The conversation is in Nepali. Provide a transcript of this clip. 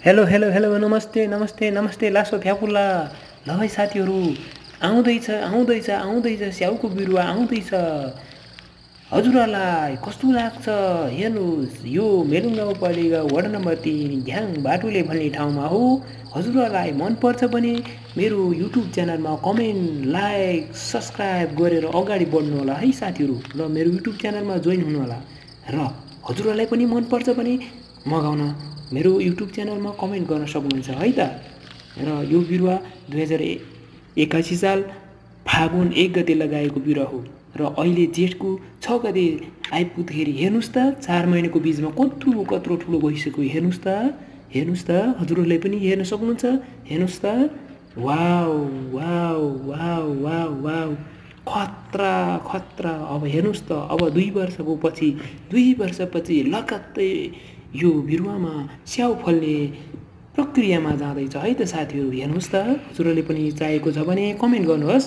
हेलो हेलो हेलो नमस्ते नमस्ते नमस्ते लासो फ्यापुल्ला ल है साथीहरू आउँदैछ आउँदैछ आउँदैछ स्याउको बिरुवा आउँदैछ हजुरहरूलाई कस्तो लाग्छ हेर्नुहोस् यो मेलुङ गाउँपालिका वार्ड नम्बर 3 घ्याङ बाटुले भन्ने ठाउँमा हो हजुरहरूलाई मनपर्छ भने मेरो युट्युब च्यानलमा कमेन्ट लाइक सब्सक्राइब गरेर अगाडि बढ्नु होला है साथीहरू र मेरो युट्युब च्यानलमा जोइन हुनु होला र हजुरहरूलाई पनि मनपर्छ भने मगाउन मेरो युट्युब च्यानलमा कमेन्ट गर्न सक्नुहुन्छ है त र यो बिरुवा 2081 साल फागुन 1 गते लगाएको बिरुवा हो र अहिले जेठको 6 गते आइपुग्दाखेरि हेर्नुहोस् त 4 महिनाको बिचमा कत्रो ठुलो भइसक्यो हेर्नुहोस् त हजुरहरूले पनि हेर्न सक्नुहुन्छ हेर्नुहोस् त wow wow wow wow wow खतरा खतरा अब हेर्नुहोस् त अब 2 वर्षपछि लगत्तै यो बिरुवामा स्याउ फल्ने प्रक्रियामा जाँदैछ है त साथीहरू हेर्नुहोस् त हजुरहरूले पनि चाहिएको छ भने कमेन्ट गर्नुहोस्।